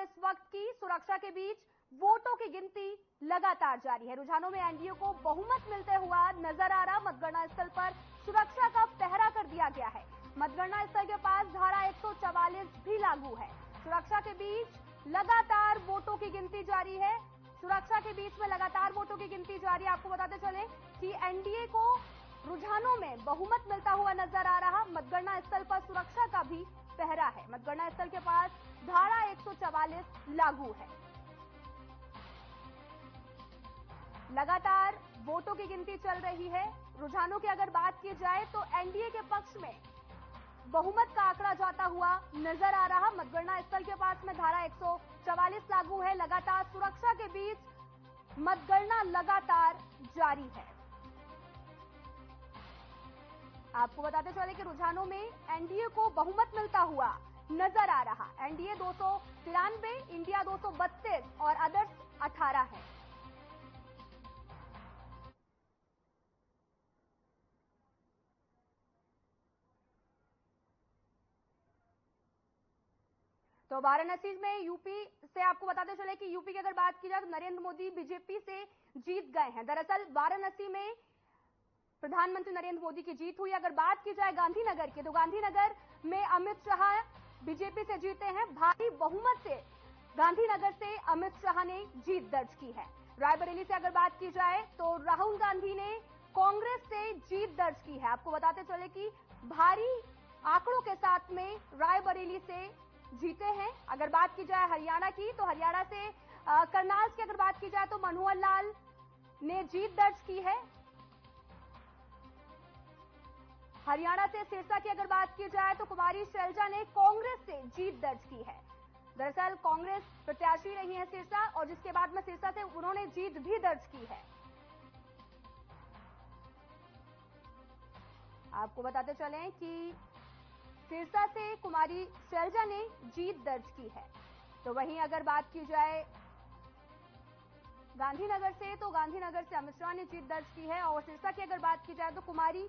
इस वक्त की सुरक्षा के बीच वोटों की गिनती लगातार जारी है। रुझानों में एनडीए को बहुमत मिलते हुआ नजर आ रहा। मतगणना स्थल पर सुरक्षा का पहरा कर दिया गया है। मतगणना स्थल के पास धारा 144 भी लागू है। सुरक्षा के बीच लगातार वोटों की गिनती जारी है। सुरक्षा के बीच में लगातार वोटों की गिनती जारी है। आपको बताते चले कि एनडीए को रुझानों में बहुमत मिलता हुआ नजर आ रहा। मतगणना स्थल पर सुरक्षा का भी पहरा है। मतगणना स्थल के पास धारा 144 लागू है। लगातार वोटों की गिनती चल रही है। रुझानों की अगर बात की जाए तो एनडीए के पक्ष में बहुमत का आंकड़ा जाता हुआ नजर आ रहा। मतगणना स्थल के पास में धारा 144 लागू है। लगातार सुरक्षा के बीच मतगणना लगातार जारी है। आपको बताते चले कि रुझानों में एनडीए को बहुमत मिलता हुआ नजर आ रहा। एनडीए 293, इंडिया 232 और अदर्स 18 है। तो वाराणसी में यूपी से आपको बताते चले कि यूपी की अगर बात की जाए तो नरेंद्र मोदी बीजेपी से जीत गए हैं। दरअसल वाराणसी में प्रधानमंत्री नरेंद्र मोदी की जीत हुई। अगर बात की जाए गांधीनगर की तो गांधीनगर में अमित शाह बीजेपी से जीते हैं। भारी बहुमत से गांधीनगर से अमित शाह ने जीत दर्ज की है। रायबरेली से अगर बात की जाए तो राहुल गांधी ने कांग्रेस से जीत दर्ज की है। आपको बताते चले कि भारी आंकड़ों के साथ में रायबरेली से जीते हैं। अगर बात की जाए हरियाणा की तो हरियाणा से करनाल की अगर बात की जाए तो मनोहर लाल ने जीत दर्ज की है। हरियाणा से सिरसा की अगर बात की जाए तो कुमारी शैलजा ने कांग्रेस से जीत दर्ज की है। दरअसल कांग्रेस प्रत्याशी रही है सिरसा और जिसके बाद में सिरसा से उन्होंने जीत भी दर्ज की है। आपको बताते चलें कि सिरसा से कुमारी शैलजा ने जीत दर्ज की है। तो वहीं अगर बात की जाए गांधीनगर से तो गांधीनगर से अमित शाह ने जीत दर्ज की है और सिरसा की अगर बात की जाए तो कुमारी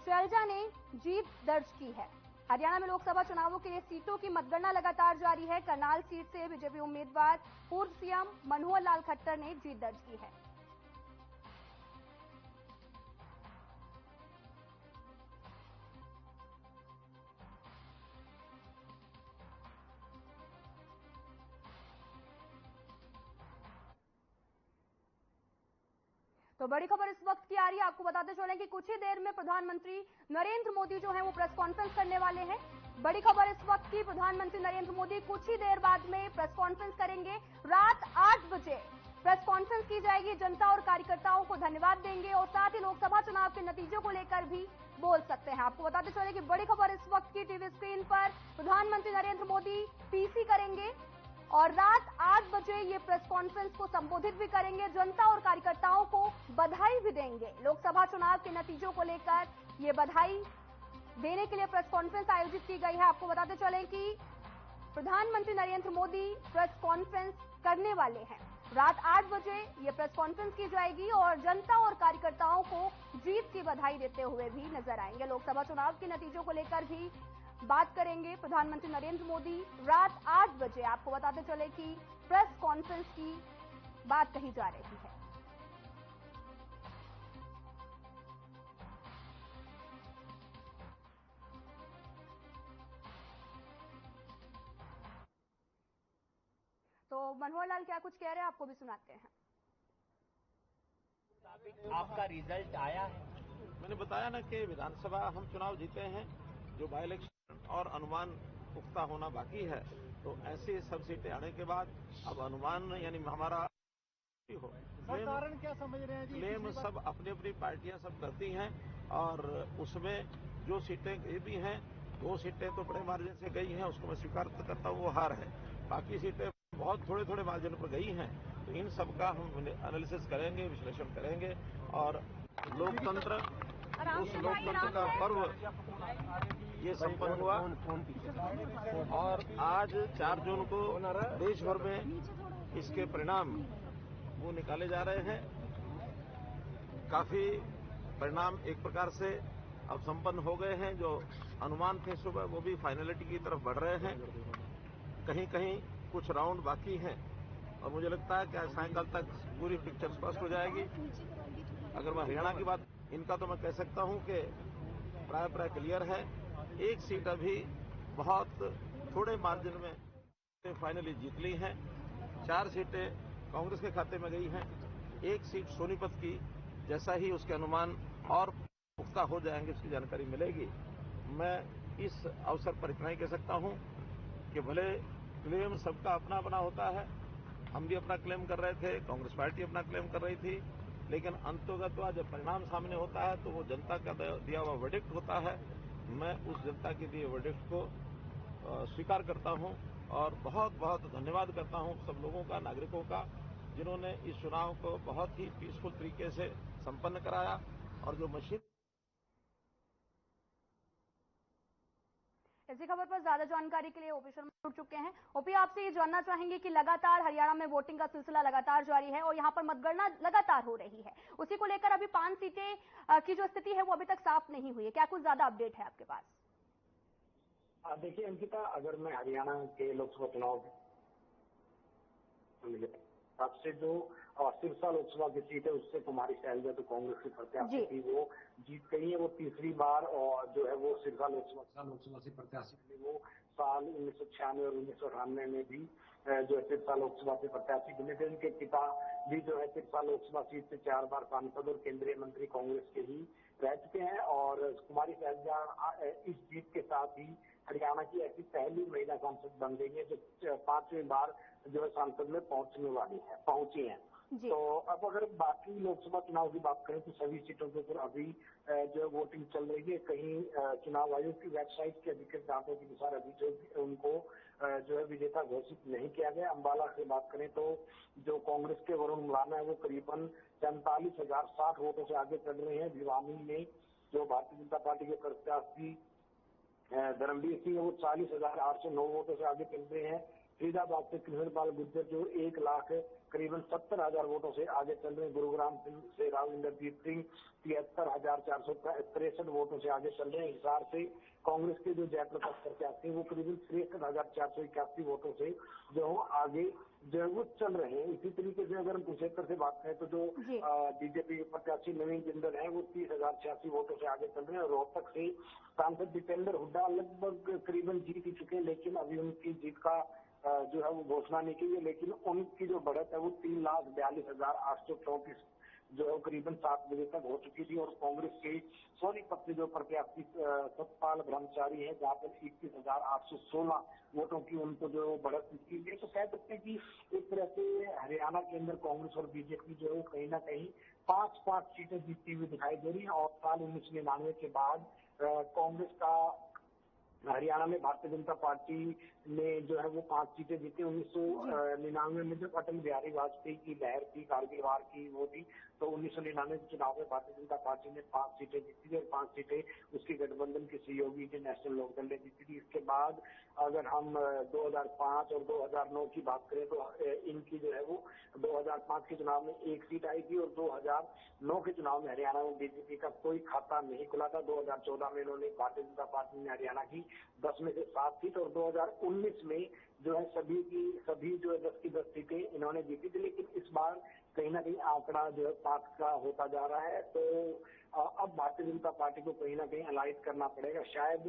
शैलजा ने जीत दर्ज की है। हरियाणा में लोकसभा चुनावों के लिए सीटों की मतगणना लगातार जारी है। करनाल सीट से बीजेपी उम्मीदवार पूर्व सीएम मनोहर लाल खट्टर ने जीत दर्ज की है। तो बड़ी खबर इस वक्त की आ रही है। आपको बताते चलें कि कुछ ही देर में प्रधानमंत्री नरेंद्र मोदी जो है वो प्रेस कॉन्फ्रेंस करने वाले हैं। बड़ी खबर इस वक्त की, प्रधानमंत्री नरेंद्र मोदी कुछ ही देर बाद में प्रेस कॉन्फ्रेंस करेंगे। रात 8 बजे प्रेस कॉन्फ्रेंस की जाएगी। जनता और कार्यकर्ताओं को धन्यवाद देंगे और साथ ही लोकसभा चुनाव के नतीजों को लेकर भी बोल सकते हैं। आपको बताते चले कि बड़ी खबर इस वक्त की टीवी स्क्रीन पर, प्रधानमंत्री नरेंद्र मोदी पीसी करेंगे और रात 8 बजे ये प्रेस कॉन्फ्रेंस को संबोधित भी करेंगे। जनता और कार्यकर्ताओं को बधाई भी देंगे। लोकसभा चुनाव के नतीजों को लेकर ये बधाई देने के लिए प्रेस कॉन्फ्रेंस आयोजित की गई है। आपको बताते चलें कि प्रधानमंत्री नरेंद्र मोदी प्रेस कॉन्फ्रेंस करने वाले हैं। रात 8 बजे ये प्रेस कॉन्फ्रेंस की जाएगी और जनता और कार्यकर्ताओं को जीत की बधाई देते हुए भी नजर आएंगे। लोकसभा चुनाव के नतीजों को लेकर भी बात करेंगे प्रधानमंत्री नरेंद्र मोदी रात 8 बजे। आपको बताते चले कि प्रेस कॉन्फ्रेंस की बात कही जा रही है। तो मनोहर लाल क्या कुछ कह रहे हैं, आपको भी सुनाते हैं। आपका रिजल्ट आया है? मैंने बताया ना कि विधानसभा हम चुनाव जीते हैं, जो बाई इलेक्शन और अनुमान पुख्ता होना बाकी है। तो ऐसी सब सीटें आने के बाद अब अनुमान यानी हमारा हो। कारण क्या समझ रहे हैं जी? क्लेम सब अपनी अपनी पार्टियां सब करती हैं और उसमें जो सीटें गई भी हैं, 2 सीटें तो बड़े मार्जिन से गई हैं, उसको मैं स्वीकार करता हूँ, वो हार है। बाकी सीटें बहुत थोड़े थोड़े मार्जिन पर गई हैं। तो इन सब का हम एनालिसिस करेंगे, विश्लेषण करेंगे और लोकतंत्र, उस लोकतंत्र का पर्व ये संपन्न हुआ और आज 4 जून को देश भर में इसके परिणाम वो निकाले जा रहे हैं। काफी परिणाम एक प्रकार से अब संपन्न हो गए हैं। जो अनुमान थे सुबह वो भी फाइनलिटी की तरफ बढ़ रहे हैं। कहीं कहीं कुछ राउंड बाकी हैं और मुझे लगता है कि सायंकाल तक पूरी पिक्चर स्पष्ट हो जाएगी। अगर मैं हरियाणा की बात, इनका तो मैं कह सकता हूं कि प्राय क्लियर है। एक सीट अभी बहुत थोड़े मार्जिन में फाइनली जीत ली हैं। 4 सीटें कांग्रेस के खाते में गई हैं। 1 सीट सोनीपत की, जैसा ही उसके अनुमान और पुख्ता हो जाएंगे उसकी जानकारी मिलेगी। मैं इस अवसर पर इतना ही कह सकता हूं कि भले क्लेम सबका अपना अपना होता है, हम भी अपना क्लेम कर रहे थे, कांग्रेस पार्टी अपना क्लेम कर रही थी, लेकिन अंतोगत्वा जब परिणाम सामने होता है तो वो जनता का दिया हुआ वर्डिक्ट होता है। मैं उस जनता के दिए वर्डिक्ट को स्वीकार करता हूं और बहुत बहुत धन्यवाद करता हूं सब लोगों का, नागरिकों का, जिन्होंने इस चुनाव को बहुत ही पीसफुल तरीके से संपन्न कराया। और जो मशीन, इसी खबर पर ज्यादा जानकारी के लिए ओपी शर्मा जुड़ चुके हैं। ओपी, आपसे ये जानना चाहेंगे कि लगातार हरियाणा में वोटिंग का सिलसिला लगातार जारी है और यहां पर मतगणना लगातार हो रही है, उसी को लेकर अभी 5 सीटें की जो स्थिति है वो अभी तक साफ नहीं हुई है, क्या कुछ ज्यादा अपडेट है आपके पास? देखिए अंकिता, अगर मैं हरियाणा के लोकसभा चुनाव सबसे जो सिरसा लोकसभा की सीट है उससे कुमारी शैलजा जो कांग्रेस की प्रत्याशी थी वो जीत गई है। वो तीसरी बार और जो है वो सिरसा लोकसभा से प्रत्याशी थी। वो साल 1996 और 1998 में भी जो है सिरसा लोकसभा से प्रत्याशी बने थे। उनके पिता भी जो है सिरसा लोकसभा सीट से 4 बार सांसद और केंद्रीय मंत्री कांग्रेस के ही रह चुके हैं। और कुमारी शैलजा इस जीत के साथ ही हरियाणा की ऐसी पहली महिला सांसद बन गई है जो 5वीं बार जो है सांसद में पहुंची हैं। तो अब अगर बाकी लोकसभा चुनाव की बात करें तो सभी सीटों के ऊपर अभी जो है वोटिंग चल रही है। कहीं चुनाव आयोग की वेबसाइट के अधिकृत दावों के अनुसार अभी जो उनको जो है विजेता घोषित नहीं किया गया। अंबाला से बात करें तो जो कांग्रेस के वरुण मुलाना है वो करीबन 45,060 वोटों से आगे चल रहे हैं। भिवानी में जो भारतीय जनता पार्टी के प्रत्याशी धर्मवीर सिंह वो 40,809 वोटों से आगे चल रहे हैं। फरीदाबाद से कृष्णपाल गुर्जर जो 1,70,000 वोटों से आगे चल रहे हैं। गुरुग्राम से राविंदरजीत सिंह 73,463 वोटों से आगे चल रहे हैं। हिसार से कांग्रेस के जो जयप्रकाश प्रत्याशी वो करीबन 63,481 वोटों से जो आगे जो है वो चल रहे हैं। इसी तरीके से अगर हम कुरुक्षेत्र से बात करें तो जो बीजेपी के प्रत्याशी नवीन जिंदल है वो 30,086 वोटों से आगे चल रहे हैं। और रोहतक से सांसद दीपेंद्र हुड्डा लगभग करीबन जीत ही चुके हैं, लेकिन अभी उनकी जीत का जो है वो घोषणा नहीं की है। लेकिन उनकी जो बढ़त है वो 3,42,834 जो है करीबन 7 बजे तक हो चुकी थी। और कांग्रेस के सोनीपत से जो प्रत्याशी सतपाल ब्रह्मचारी है जहाँ पर 21,816 वोटों की उनको जो बढ़त की गई। तो कह सकते हैं कि एक तरह से हरियाणा के अंदर कांग्रेस और बीजेपी जो है कहीं ना कहीं 5-5 सीटें जीतती हुई दिखाई दे रही है। और साल 1999 के बाद कांग्रेस का हरियाणा में भारतीय जनता पार्टी ने जो है वो 5 सीटें जीती। 1999 में जब अटल बिहारी वाजपेयी की लहर थी, कारगिल वार की वो थी, तो 1999 के चुनाव में भारतीय जनता पार्टी ने 5 सीटें जीती थी और 5 सीटें उसकी गठबंधन की सहयोगी के नेशनल लोकदल ने जीती थी। इसके बाद अगर हम 2005 और 2009 की बात करें तो इनकी जो है वो 2005 के चुनाव में 1 सीट आई थी और 2009 के चुनाव में हरियाणा में बीजेपी का कोई खाता नहीं खुला था। 2014 में इन्होंने भारतीय जनता पार्टी ने हरियाणा की 10 में से 7 सीट और 2019 में जो है सभी जो है 10 की 10 सीटें इन्होंने जीती थी। लेकिन इस बार कहीं ना कहीं आंकड़ा जो है 5 का होता जा रहा है। तो अब भारतीय जनता पार्टी को कहीं ना कहीं एलाइज करना पड़ेगा। शायद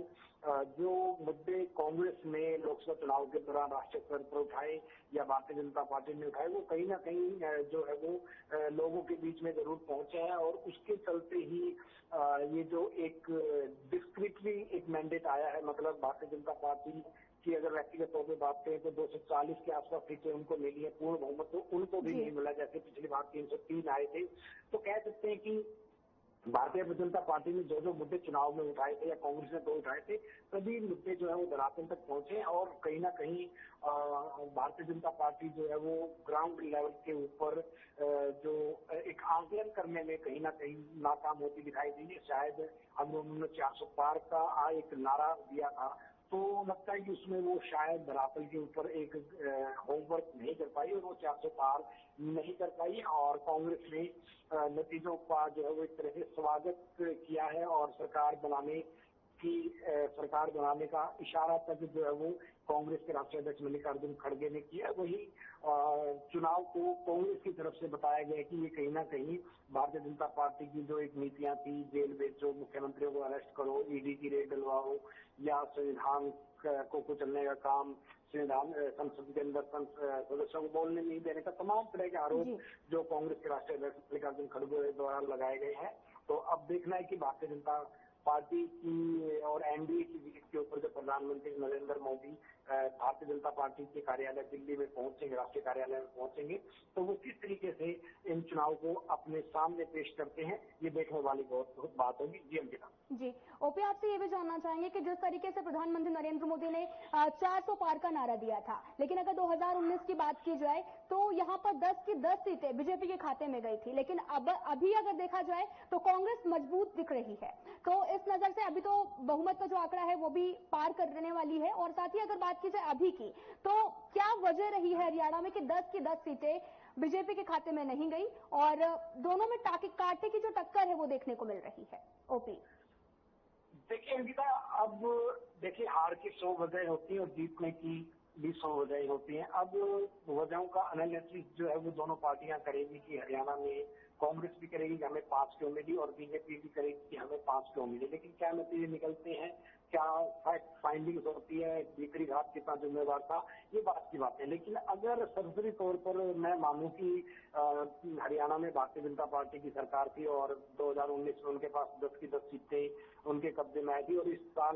जो मुद्दे कांग्रेस ने लोकसभा चुनाव के दौरान राष्ट्रीय स्तर पर उठाए या भारतीय जनता पार्टी ने उठाए वो कहीं ना कहीं जो है वो लोगों के बीच में जरूर पहुंचे हैं। और उसके चलते ही ये जो एक डिस्क्रिटली एक मैंडेट आया है, मतलब भारतीय जनता पार्टी की अगर व्यक्तिगत तौर पर बात करें तो 240 के आसपास सीटें उनको मिली है। पूर्ण बहुमत तो उनको भी नहीं मिला, जैसे पिछली बार 303 आए थे। तो कह सकते हैं कि भारतीय जनता पार्टी ने जो मुद्दे चुनाव में उठाए थे या कांग्रेस ने 2 उठाए थे, सभी मुद्दे जो है वो धरातल तक पहुंचे और कहीं ना कहीं भारतीय जनता पार्टी जो है वो ग्राउंड लेवल के ऊपर जो एक आंकलन करने में कहीं ना कहीं नाकाम होती दिखाई दी है। शायद हम उन्होंने 400 पार का एक नारा दिया था, तो लगता है कि उसमें वो शायद धरातल के ऊपर एक होमवर्क नहीं कर पाई और वो 400 पार नहीं कर पाई। और कांग्रेस ने नतीजों का जो है वो एक तरह से स्वागत किया है और सरकार बनाने की सरकार बनाने का इशारा तक जो है वो कांग्रेस के राष्ट्रीय अध्यक्ष मल्लिकार्जुन खड़गे ने किया। वही चुनाव को कांग्रेस की तरफ से बताया गया कि ये कहीं ना कहीं भारतीय जनता पार्टी की जो एक नीतियां थी, जेल भेजो, मुख्यमंत्रियों को अरेस्ट करो, ईडी की रेड डलवाओ, या संविधान को कुचलने का काम, संविधान संसद के अंदर सदस्यों को बोलने नहीं देने का, तमाम तरह के आरोप जो कांग्रेस के राष्ट्रीय अध्यक्ष मल्लिकार्जुन खड़गे द्वारा लगाए गए हैं। तो अब देखना है कि भारतीय जनता पार्टी की और एनडीए की जीत के ऊपर जो प्रधानमंत्री नरेंद्र मोदी भारतीय जनता पार्टी के कार्यालय दिल्ली में पहुंचेंगे, राष्ट्रीय कार्यालय में पहुंचेंगे, तो वो किस तरीके से इन चुनाव को अपने सामने पेश करते हैं, ये देखने वाली बहुत बात होगी। जी अंकिता। जी ओपी, आपसे ये भी जानना चाहेंगे कि जिस तरीके से प्रधानमंत्री नरेंद्र मोदी ने 400 पार का नारा दिया था, लेकिन अगर 2019 की बात की जाए तो यहाँ पर 10 की 10 सीटें बीजेपी के खाते में गई थी, लेकिन अब अभी अगर देखा जाए तो कांग्रेस मजबूत दिख रही है। तो इस नजर से अभी तो बहुमत का जो आंकड़ा है वो भी पार करने वाली है। और साथ ही अगर बात की जाए अभी की, तो क्या वजह रही है हरियाणा में कि 10 की 10 सीटें बीजेपी के खाते में नहीं गई और दोनों में कांटे की जो टक्कर है वो देखने को मिल रही है? ओपी देखिए अंकिता, अब देखिए हार की 100 वजह होती है और जीतने की भी 100 वजह होती है। अब वजहों का एनालिसिस जो है वो दोनों पार्टियां करेगी कि हरियाणा में कांग्रेस भी करेगी कि हमें 5 क्यों मिली और बीजेपी भी करेगी कि हमें 5 क्यों मिली। लेकिन क्या नतीजे निकलते हैं, क्या फैक्ट फाइंडिंग्स होती है, भीतरी घात कितना जिम्मेवार था, ये बात की बात है। लेकिन अगर सरसरी तौर पर मैं मानूं कि हरियाणा में भारतीय जनता पार्टी की सरकार थी और 2019 में उनके पास 10 की 10 सीटें उनके कब्जे में आई थी और इस साल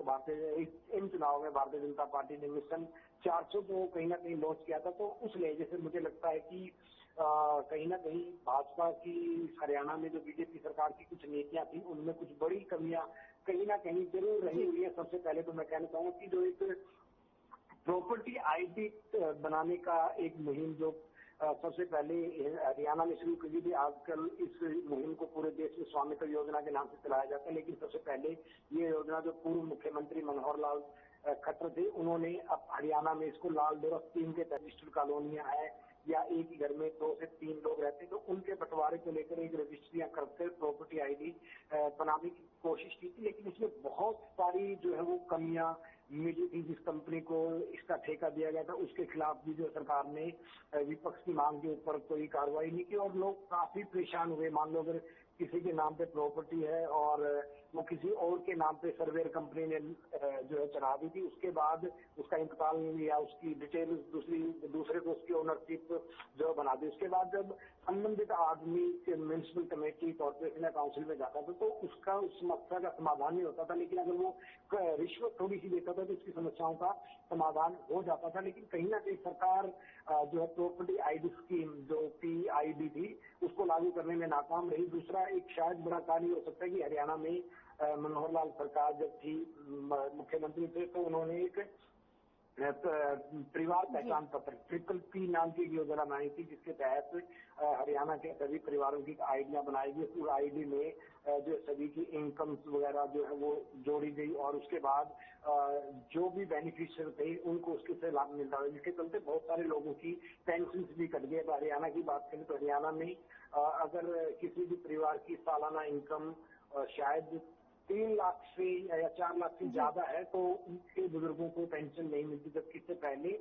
इन चुनाव में भारतीय जनता पार्टी ने मिशन 400 को कहीं ना कहीं लॉन्च किया था, तो उस लिहाज से मुझे लगता है कि कहीं ना कहीं भाजपा की हरियाणा में जो बीजेपी सरकार की कुछ नीतियां थी उनमें कुछ बड़ी कमियां कहीं ना कहीं जरूर रही हुई है। सबसे पहले तो मैं कहना चाहूंगा कि जो एक प्रॉपर्टी आईडी बनाने का एक मुहिम जो सबसे पहले हरियाणा में शुरू की थी, आजकल इस मुहिम को पूरे देश में स्वामित्व योजना के नाम से चलाया जाता है, लेकिन सबसे पहले ये योजना जो पूर्व मुख्यमंत्री मनोहर लाल खट्टर थे, उन्होंने अब हरियाणा में इसको लाल डोरा स्कीम के रजिस्टर्ड कॉलोनियां है या एक ही घर में 2 से 3 लोग रहते हैं, तो उनके बंटवारे को लेकर एक रजिस्ट्रियां करते प्रॉपर्टी आईडी बनाने की कोशिश की थी। लेकिन इसमें बहुत सारी जो है वो कमियां मिली थी। जिस कंपनी को इसका ठेका दिया गया था उसके खिलाफ भी जो सरकार ने विपक्ष की मांग के ऊपर कोई कार्रवाई नहीं की और लोग काफी परेशान हुए। मान लो अगर किसी के नाम पे प्रॉपर्टी है और वो किसी और के नाम पे सर्वेयर कंपनी ने जो है चढ़ा दी थी, उसके बाद उसका इंतकाल या उसकी डिटेल दूसरे को उसकी ओनरशिप जो बना दी, उसके बाद जब संबंधित आदमी म्युनिसिपल कमेटी कॉर्पोरेशन या काउंसिल में जाता था तो उसका उस समस्या का समाधान नहीं होता था। लेकिन अगर वो रिश्वत थोड़ी सी देता था तो उसकी समस्याओं का समाधान हो जाता था। लेकिन कहीं ना कहीं सरकार जो है प्रॉपर्टी आईडी स्कीम जो PID थी उसको लागू करने में नाकाम रही। दूसरा एक शायद बड़ा कारण हो सकता है कि हरियाणा में मनोहर लाल सरकार जब थी मुख्यमंत्री थे तो उन्होंने एक परिवार पहचान पत्र PPP नाम की योजना बनाई थी, जिसके तहत हरियाणा के सभी परिवारों की आईडियां बनाई गई। उस आईडी में जो सभी की इनकम्स वगैरह जो है वो जोड़ी गई और उसके बाद जो भी बेनिफिशियर थे उनको उसके से लाभ मिलता है, जिसके चलते बहुत सारे लोगों की पेंशन भी कट गई। तो हरियाणा की बात करें तो हरियाणा में अगर किसी भी परिवार की सालाना इनकम शायद 3 लाख से या 4 लाख से ज्यादा है तो उनके बुजुर्गों को पेंशन नहीं मिलती, जबकि इससे पहले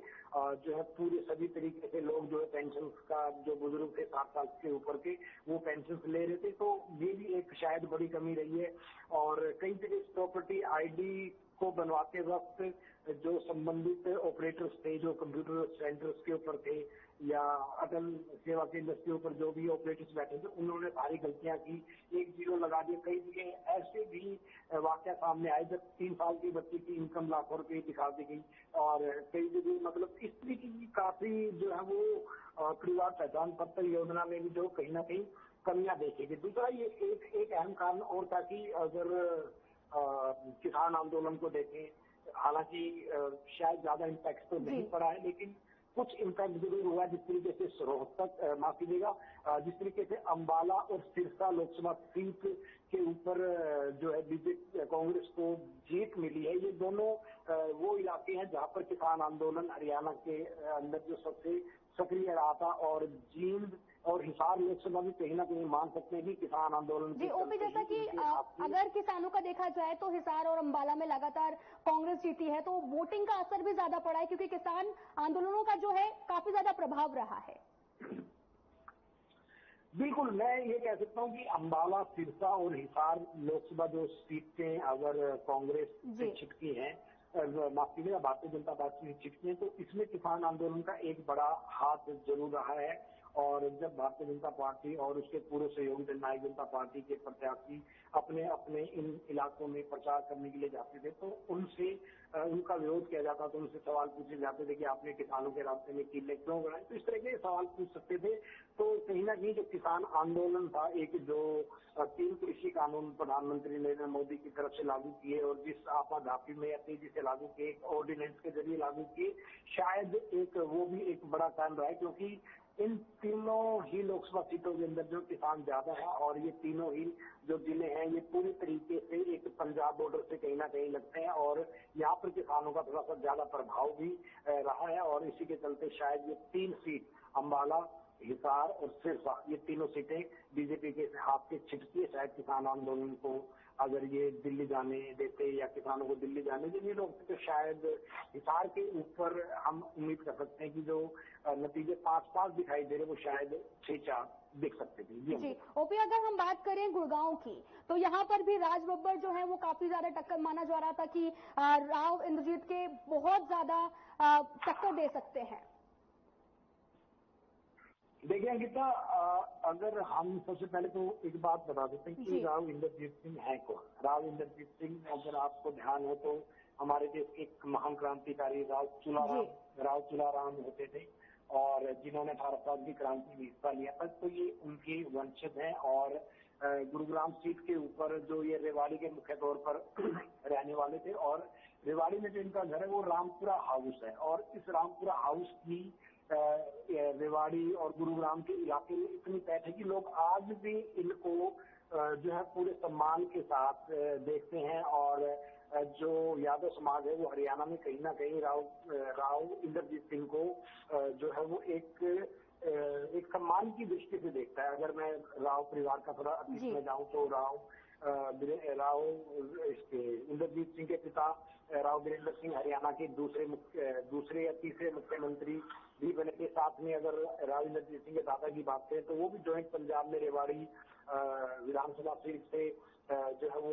जो है पूरे सभी तरीके से लोग जो है पेंशन का जो बुजुर्ग थे 60 साल के ऊपर के वो पेंशन ले रहे थे। तो ये भी एक शायद बड़ी कमी रही है। और कई जगह प्रॉपर्टी आईडी को बनवाते वक्त जो संबंधित ऑपरेटर्स थे जो कंप्यूटर सेंटर्स के ऊपर थे या अटल सेवा केंद्र के ऊपर जो भी ऑपरेटर्स बैठे थे उन्होंने भारी गलतियां की, 1 जीरो लगा दिया। कई जगह ऐसे भी वाकया सामने आए जब 3 साल की बच्ची की इनकम लाखों रुपए दिखा दी गई और कई जगह मतलब इस तरीके की काफी जो है वो परिवार पहचान पत्र योजना में भी जो कहीं ना कहीं कमियां देखी गई। दूसरा ये एक अहम कारण और था कि अगर किसान आंदोलन को देखें, हालांकि शायद ज्यादा इम्पैक्ट तो नहीं पड़ा है लेकिन कुछ इम्पैक्ट जरूर हुआ। जिस तरीके से रोहतक माफ कीजिएगा जिस तरीके से अंबाला और सिरसा लोकसभा सीट के ऊपर जो है बीजेपी कांग्रेस को जीत मिली है, ये दोनों वो इलाके हैं जहां पर किसान आंदोलन हरियाणा के अंदर जो सबसे सक्रिय रहा था, और जींद और हिसार लोकसभा भी कहीं ना कहीं मान सकते हैं कि किसान आंदोलन जी ओपी, जैसा कि अगर किसानों का देखा जाए तो हिसार और अंबाला में लगातार कांग्रेस जीती है, तो वोटिंग का असर भी ज्यादा पड़ा है क्योंकि किसान आंदोलनों का जो है काफी ज्यादा प्रभाव रहा है। बिल्कुल, मैं ये कह सकता हूं कि अंबाला, सिरसा और हिसार लोकसभा जो सीटें अगर कांग्रेस से छिटकी हैं, माफ कीजिएगा भारतीय जनता पार्टी से छिटकी हैं, तो इसमें किसान आंदोलन का एक बड़ा हाथ जरूर रहा है। और जब भारतीय जनता पार्टी और उसके पूर्व सहयोगी जननायक जनता पार्टी के प्रत्याशी अपने अपने इन इलाकों में प्रचार करने के लिए जाते थे, तो उनसे उनका विरोध किया जाता था, उनसे सवाल पूछे जाते थे कि आपने किसानों के रास्ते में कीले क्यों बनाए, तो इस तरह के सवाल पूछ सकते थे। तो कहीं ना कहीं जो किसान आंदोलन था, एक जो 3 कृषि कानून प्रधानमंत्री नरेंद्र मोदी की तरफ से लागू किए और जिस आपाधापी में तेजी से लागू किए, ऑर्डिनेंस के जरिए लागू किए, शायद एक वो भी एक बड़ा कारण रहा है, क्योंकि इन तीनों ही लोकसभा सीटों के अंदर जो किसान ज्यादा है, और ये तीनों ही जो जिले हैं ये पूरी तरीके से एक पंजाब बॉर्डर से कहीं ना कहीं लगते हैं, और यहाँ पर किसानों का थोड़ा सा ज्यादा प्रभाव भी रहा है। और इसी के चलते शायद ये 3 सीट अंबाला, हिसार और सिरसा, ये तीनों सीटें बीजेपी के हाथ से छिटकी है। शायद किसान आंदोलन को अगर ये दिल्ली जाने देते या किसानों को दिल्ली जाने देने लोग, तो शायद हिसार के ऊपर हम उम्मीद कर सकते हैं कि जो नतीजे 5-5 दिखाई दे रहे वो शायद 6-4 दिख सकते थे। जी ओपी, अगर हम बात करें गुड़गांव की, तो यहाँ पर भी राज बब्बर जो है वो काफी ज्यादा टक्कर माना जा रहा था कि राव इंद्रजीत के बहुत ज्यादा टक्कर दे सकते हैं। देखिए अंकिता, अगर हम सबसे पहले तो एक बात बता देते हैं कि राव इंद्रजीत सिंह है कौन। राव इंद्रजीत सिंह, अगर आपको ध्यान हो तो हमारे देश के एक महान क्रांतिकारी राव चुलाराम होते थे, और जिन्होंने 18 साल की क्रांति में हिस्सा लिया था, तो ये उनके वंशज हैं। और गुरुग्राम सीट के ऊपर जो ये रेवाड़ी के मुख्य तौर पर रहने वाले थे, और रेवाड़ी में जो इनका घर है वो रामपुरा हाउस है, और इस रामपुरा हाउस की रेवाड़ी और गुरुग्राम के इलाके में इतनी पैठ है कि लोग आज भी इनको जो है पूरे सम्मान के साथ देखते हैं। और जो यादव समाज है वो हरियाणा में कहीं ना कहीं राव इंद्रजीत सिंह को जो है वो एक सम्मान की दृष्टि से देखता है। अगर मैं राव परिवार का थोड़ा अतीत में जाऊं तो राव इंद्रजीत सिंह के पिता राव वीरेंद्र सिंह हरियाणा के दूसरे या तीसरे मुख्यमंत्री भी बने थे। साथ में अगर राव इंद्रजीत सिंह के दादा की बात करें तो वो भी जॉइंट पंजाब में रेवाड़ी विधानसभा सीट से जो है वो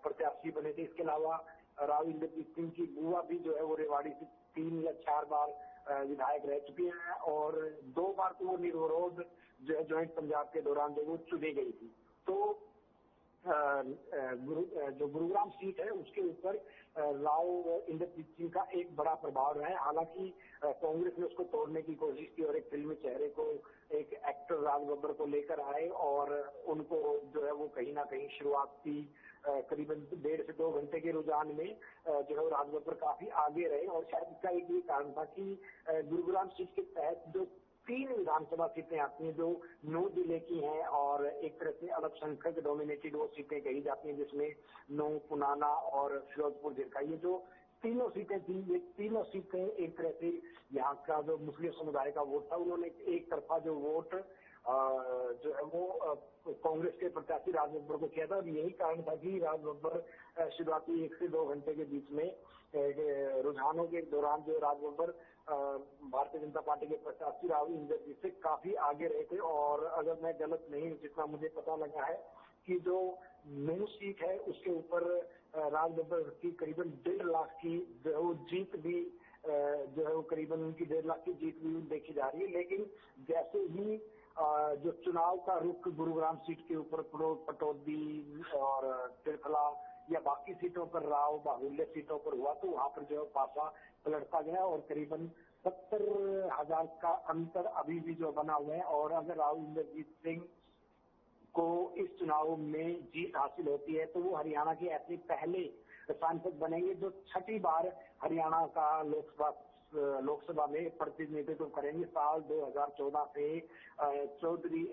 प्रत्याशी बने थे। इसके अलावा राव इंद्रजीत सिंह की बुआ भी जो है वो रेवाड़ी से 3 या 4 बार विधायक रह चुकी हैं, और 2 बार तो वो निर्विरोध जो है जॉइंट पंजाब के दौरान जो वो चुनी गई थी। तो जो गुरुग्राम सीट है उसके ऊपर राव इंद्रजीत सिंह का एक बड़ा प्रभाव रहा है। हालांकि कांग्रेस ने उसको तोड़ने की कोशिश की और एक फिल्मी चेहरे को, एक एक्टर राज बब्बर को लेकर आए, और उनको जो है वो कहीं ना कहीं शुरुआती करीबन 1.5 से 2 घंटे के रुझान में जो है राज बब्बर काफी आगे रहे। और शायद इसका एक ये कारण था कि गुरुग्राम सीट के तहत जो 3 विधानसभा सीटें आती हैं जो 9 जिले की हैं, और एक तरह से अल्पसंख्यक डोमिनेटेड वो सीटें कही जाती हैं, जिसमें 9 पुनाना और फिरोजपुर जिला, ये जो तीनों सीटें थी, ये तीनों सीटें एक तरह से यहाँ का जो मुस्लिम समुदाय का वोट था, उन्होंने एक तरफा जो वोट जो है वो कांग्रेस के प्रत्याशी राज बब्बर को किया था। और यही कारण था कि राज बब्बर शुरुआती 1 से 2 घंटे के बीच में रुझानों के दौरान जो राज बब्बर भारतीय जनता पार्टी के प्रत्याशी राव इंद्रजीत से काफी आगे रहे थे। और अगर मैं गलत नहीं, जितना मुझे पता लगा है कि जो मेन सीट है उसके ऊपर राज बब्बर की करीबन 1.5 लाख की जो है वो जीत भी जो है वो करीबन उनकी 1.5 लाख की जीत भी देखी जा रही है। लेकिन जैसे ही जो चुनाव का रुख गुरुग्राम सीट के ऊपर पटौदी और तिरथला या बाकी सीटों पर राव बाहुल्य सीटों पर हुआ, तो वहां पर जो है पासा पलटता गया और करीबन 70,000 का अंतर अभी भी जो बना हुआ है। और अगर राव इंद्रजीत सिंह को इस चुनाव में जीत हासिल होती है तो वो हरियाणा के ऐसे पहले सांसद बनेंगे जो 6ठी बार हरियाणा का लोकसभा में प्रतिनिधित्व करेंगे। साल 2014 से चौधरी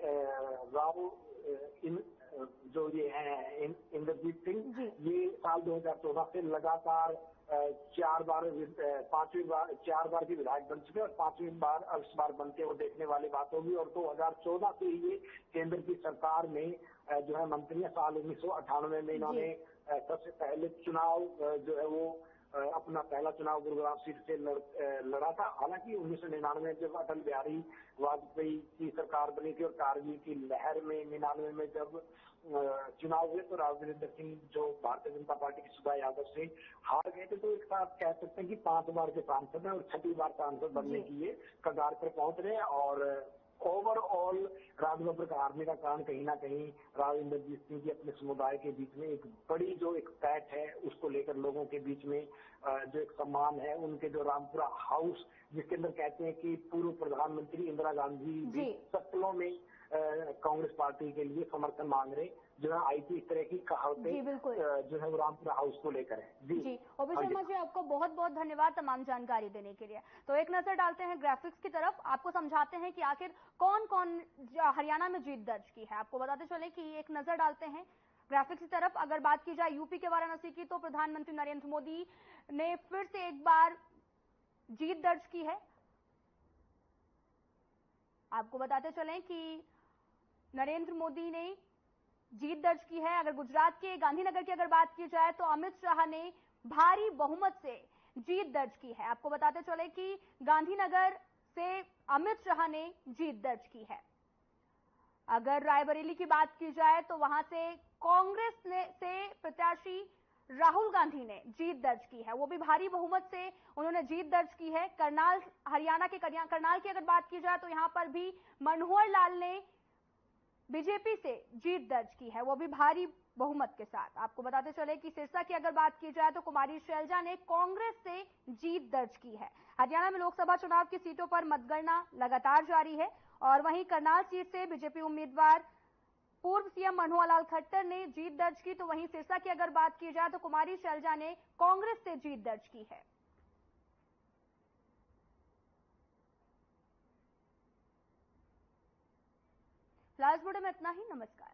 जो ये है इंद्रजीत सिंह, जी। ये साल 2014 से लगातार 4 बार की विधायक बन चुके और 5वीं बार इस बार बनते हुए देखने वाली बात होगी। और 2014 से ये केंद्र की सरकार में जो है मंत्री है। साल 1998 में इन्होंने सबसे पहले चुनाव जो है वो अपना पहला चुनाव गुरुग्राम सीट से लड़ा था। हालांकि 1999 में जब अटल बिहारी वाजपेयी की सरकार बनी थी और कारगिल की लहर में 99 में जब चुनाव हुए तो राघवेंद्र सिंह जो भारतीय जनता पार्टी की सुधा यादव से हार गए थे। तो एक साथ कह सकते हैं कि 5 बार के सांसद हैं और 6ठी बार सांसद बनने की ये कगार पर पहुंच रहे हैं। और ओवरऑल राजबब्बर का हारने का कारण कहीं ना कहीं राव इंद्रजीत सिंह की अपने समुदाय के बीच में एक बड़ी जो एक पैठ है उसको लेकर लोगों के बीच में जो एक सम्मान है। उनके जो रामपुरा हाउस जिसके अंदर कहते हैं कि पूर्व प्रधानमंत्री इंदिरा गांधी भी शक्लों में कांग्रेस पार्टी के लिए समर्थन मांग रहे जो है आई थी। इस तरह की कहावतें जो है वो रामपुरा हाउस को लेकर है। जी ओबी शर्मा जी, आपको बहुत बहुत धन्यवाद तमाम जानकारी देने के लिए। तो एक नजर डालते हैं ग्राफिक्स की तरफ, आपको समझाते हैं कि आखिर कौन कौन हरियाणा में जीत दर्ज की है। आपको बताते चले कि एक नजर डालते हैं ग्राफिक्स की तरफ। अगर बात की जाए यूपी के वाराणसी की तो प्रधानमंत्री नरेंद्र मोदी ने फिर से एक बार जीत दर्ज की है। आपको बताते चलें कि नरेंद्र मोदी ने जीत दर्ज की है। अगर गुजरात के गांधीनगर की अगर बात की जाए तो अमित शाह ने भारी बहुमत से जीत दर्ज की है। आपको बताते चले कि गांधीनगर से अमित शाह ने जीत दर्ज की है। अगर रायबरेली की बात की जाए तो वहां से कांग्रेस से प्रत्याशी राहुल गांधी ने जीत दर्ज की है, वो भी भारी बहुमत से उन्होंने जीत दर्ज की है। करनाल, हरियाणा के करनाल की अगर बात की जाए तो यहां पर भी मनोहर लाल ने बीजेपी से जीत दर्ज की है, वो भी भारी बहुमत के साथ। आपको बताते चले कि सिरसा की अगर बात की जाए तो कुमारी शैलजा ने कांग्रेस से जीत दर्ज की है। हरियाणा में लोकसभा चुनाव की सीटों पर मतगणना लगातार जारी है और वहीं करनाल सीट से बीजेपी उम्मीदवार पूर्व सीएम मनोहर लाल खट्टर ने जीत दर्ज की। तो वहीं सिरसा की अगर बात की जाए तो कुमारी शैलजा ने कांग्रेस से जीत दर्ज की है। फिलहाल इस वीडियो में इतना ही। नमस्कार।